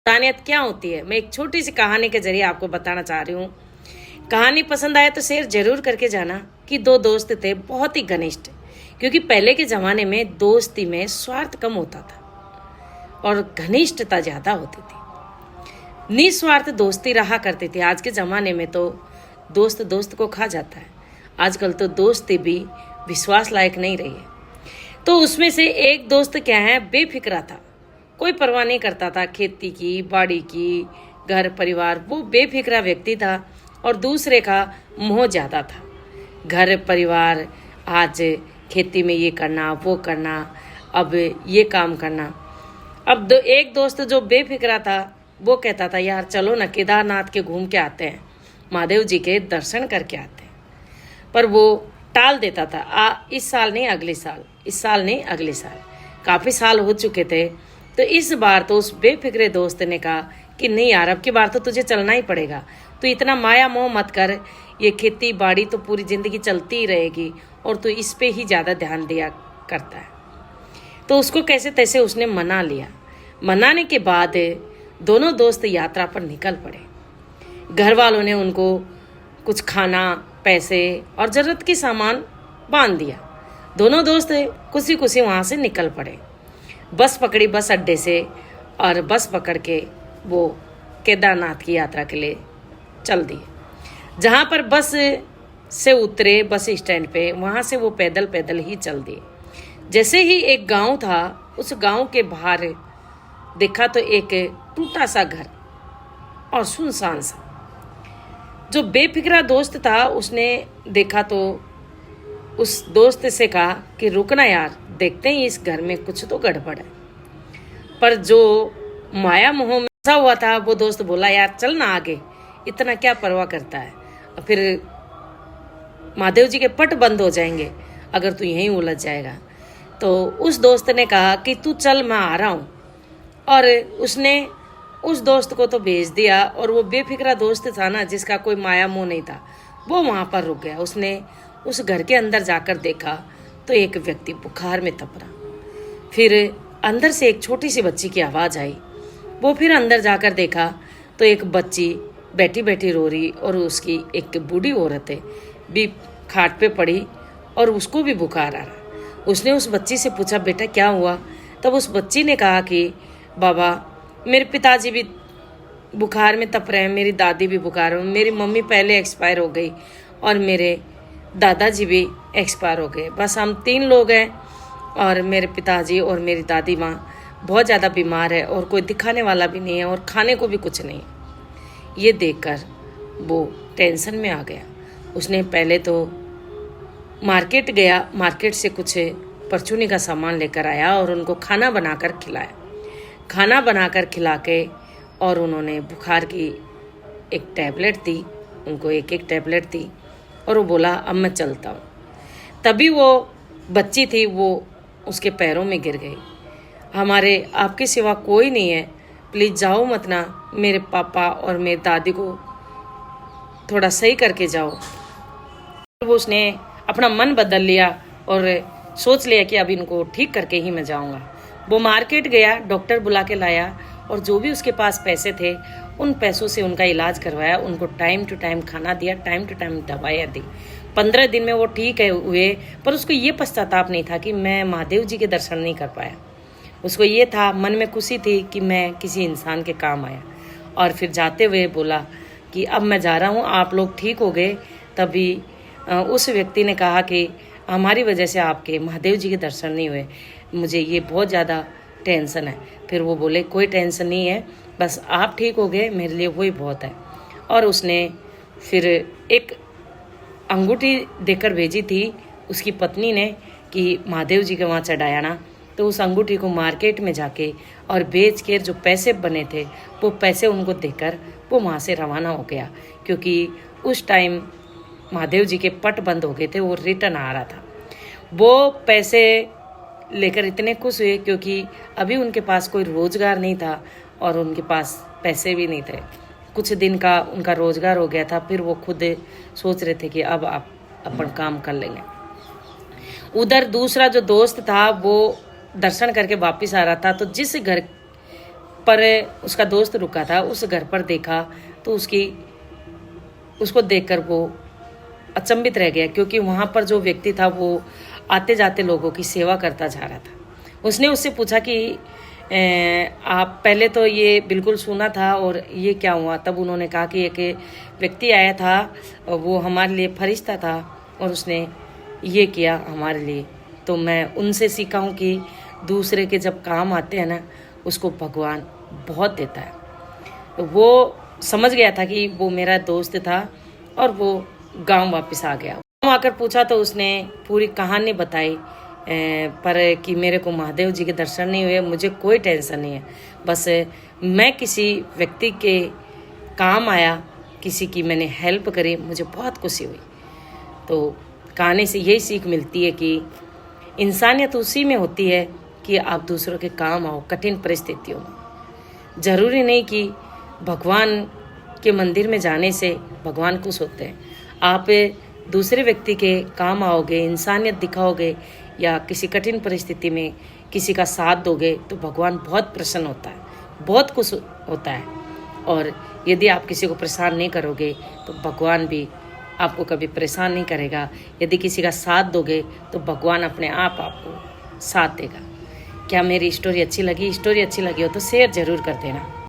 इंसानियत क्या होती है, मैं एक छोटी सी कहानी के जरिए आपको बताना चाह रही हूँ। कहानी पसंद आए तो शेयर जरूर करके जाना। कि दो दोस्त थे बहुत ही घनिष्ठ, क्योंकि पहले के जमाने में दोस्ती में स्वार्थ कम होता था और घनिष्ठता ज्यादा होती थी। निस्वार्थ दोस्ती रहा करती थी। आज के जमाने में तो दोस्त दोस्त को खा जाता है। आजकल तो दोस्ती भी विश्वास लायक नहीं रही है। तो उसमें से एक दोस्त क्या है, बेफिक्रा था, कोई परवाह नहीं करता था खेती की, बाड़ी की, घर परिवार। वो बेफिक्रा व्यक्ति था। और दूसरे का मोह ज्यादा था। घर परिवार, आज खेती में ये करना, वो करना, अब ये काम करना। अब एक दोस्त जो बेफिक्रा था वो कहता था, यार चलो ना केदारनाथ के घूम के आते हैं, महादेव जी के दर्शन करके आते हैं। पर वो टाल देता था, इस साल नहीं अगले साल, इस साल नहीं अगले साल। काफी साल हो चुके थे। तो इस बार तो उस बेफिक्रे दोस्त ने कहा कि नहीं यार, अब की बार तो तुझे चलना ही पड़ेगा। तो इतना माया मोह मत कर, ये खेती बाड़ी तो पूरी जिंदगी चलती ही रहेगी और तू इस पे ही ज्यादा ध्यान दिया करता है। तो उसको कैसे तैसे उसने मना लिया। मनाने के बाद दोनों दोस्त यात्रा पर निकल पड़े। घर वालों ने उनको कुछ खाना, पैसे और जरूरत की सामान बांध दिया। दोनों दोस्त खुशी खुशी वहां से निकल पड़े। बस पकड़ी बस अड्डे से, और बस पकड़ के वो केदारनाथ की यात्रा के लिए चल दिए। जहाँ पर बस से उतरे बस स्टैंड पे, वहाँ से वो पैदल पैदल ही चल दिए। जैसे ही एक गांव था, उस गांव के बाहर देखा तो एक टूटा सा घर और सुनसान सा। जो बेफिक्रा दोस्त था उसने देखा तो उस दोस्त से कहा कि रुकना यार, देखते हैं इस घर में कुछ तो गड़बड़ है। पर जो माया मोह में फंसा हुआ था वो दोस्त बोला, यार चल ना आगे, इतना क्या परवाह करता है, फिर महादेव जी के पट बंद हो जाएंगे अगर तू यहीं उलझ जाएगा। तो उस दोस्त ने कहा कि तू चल, मैं आ रहा हूँ। और उसने उस दोस्त को तो भेज दिया। और वो बेफिक्रा दोस्त था ना, जिसका कोई माया मोह नहीं था, वो वहां पर रुक गया। उसने उस घर के अंदर जाकर देखा तो एक व्यक्ति बुखार में तप रहा। फिर अंदर से एक छोटी सी बच्ची की आवाज आई। वो फिर अंदर जाकर देखा तो एक बच्ची बैठी बैठी रो रही, और उसकी एक बूढ़ी औरत है भी खाट पे पड़ी और उसको भी बुखार आ रहा। उसने उस बच्ची से पूछा, बेटा क्या हुआ? तब उस बच्ची ने कहा कि बाबा, मेरे पिताजी भी बुखार में तप रहे हैं, मेरी दादी भी बुखार में, मेरी मम्मी पहले एक्सपायर हो गई और मेरे दादाजी भी एक्सपायर हो गए। बस हम 3 लोग हैं और मेरे पिताजी और मेरी दादी माँ बहुत ज़्यादा बीमार है और कोई दिखाने वाला भी नहीं है और खाने को भी कुछ नहीं है। ये देखकर वो टेंशन में आ गया। उसने पहले तो मार्केट गया, मार्केट से कुछ परचूनी का सामान लेकर आया और उनको खाना बनाकर खिलाया। खाना बनाकर खिला के और उन्होंने बुखार की एक टैबलेट दी, उनको एक एक टैबलेट दी और वो बोला, अब मैं चलता हूँ। तभी वो बच्ची थी, वो उसके पैरों में गिर गई। हमारे आपके सिवा कोई नहीं है, प्लीज़ जाओ मत ना, मेरे पापा और मेरी दादी को थोड़ा सही करके जाओ। वो उसने अपना मन बदल लिया और सोच लिया कि अब इनको ठीक करके ही मैं जाऊंगा। वो मार्केट गया, डॉक्टर बुला के लाया और जो भी उसके पास पैसे थे उन पैसों से उनका इलाज करवाया। उनको टाइम टू टाइम खाना दिया, टाइम टू टाइम दवाइयाँ दी। 15 दिन में वो ठीक है हुए। पर उसको ये पश्चाताप नहीं था कि मैं महादेव जी के दर्शन नहीं कर पाया। उसको ये था, मन में खुशी थी कि मैं किसी इंसान के काम आया। और फिर जाते हुए बोला कि अब मैं जा रहा हूँ, आप लोग ठीक हो गए। तभी उस व्यक्ति ने कहा कि हमारी वजह से आपके महादेव जी के दर्शन नहीं हुए, मुझे ये बहुत ज़्यादा टेंशन है। फिर वो बोले, कोई टेंशन नहीं है, बस आप ठीक हो गए, मेरे लिए वही बहुत है। और उसने फिर एक अंगूठी देकर भेजी थी उसकी पत्नी ने कि महादेव जी के वहाँ चढ़ाया ना। तो उस अंगूठी को मार्केट में जाके और बेच कर जो पैसे बने थे वो पैसे उनको देकर वो वहाँ से रवाना हो गया। क्योंकि उस टाइम महादेव जी के पट बंद हो गए थे, वो रिटर्न आ रहा था। वो पैसे लेकर इतने खुश हुए क्योंकि अभी उनके पास कोई रोजगार नहीं था और उनके पास पैसे भी नहीं थे। कुछ दिन का उनका रोजगार हो गया था। फिर वो खुद सोच रहे थे कि अब आप अपन काम कर लेंगे। उधर दूसरा जो दोस्त था वो दर्शन करके वापस आ रहा था। तो जिस घर पर उसका दोस्त रुका था, उस घर पर देखा तो उसको देखकर वो अचंभित रह गया, क्योंकि वहाँ पर जो व्यक्ति था वो आते जाते लोगों की सेवा करता जा रहा था। उसने उससे पूछा कि आप पहले तो ये बिल्कुल सुना था और ये क्या हुआ? तब उन्होंने कहा कि एक व्यक्ति आया था, वो हमारे लिए फरिश्ता था और उसने ये किया हमारे लिए। तो मैं उनसे सीखा हूँ कि दूसरे के जब काम आते हैं ना, उसको भगवान बहुत देता है। तो वो समझ गया था कि वो मेरा दोस्त था और वो गांव वापस आ गया। गांव आकर पूछा तो उसने पूरी कहानी बताई, पर कि मेरे को महादेव जी के दर्शन नहीं हुए, मुझे कोई टेंशन नहीं है, बस मैं किसी व्यक्ति के काम आया, किसी की मैंने हेल्प करी, मुझे बहुत खुशी हुई। तो कहानी से यही सीख मिलती है कि इंसानियत उसी में होती है कि आप दूसरों के काम आओ कठिन परिस्थितियों में। ज़रूरी नहीं कि भगवान के मंदिर में जाने से भगवान खुश होते हैं। आप दूसरे व्यक्ति के काम आओगे, इंसानियत दिखाओगे या किसी कठिन परिस्थिति में किसी का साथ दोगे तो भगवान बहुत प्रसन्न होता है, बहुत खुश होता है। और यदि आप किसी को परेशान नहीं करोगे तो भगवान भी आपको कभी परेशान नहीं करेगा। यदि किसी का साथ दोगे तो भगवान अपने आप आपको साथ देगा। क्या मेरी स्टोरी अच्छी लगी? स्टोरी अच्छी लगी हो तो शेयर ज़रूर कर देना।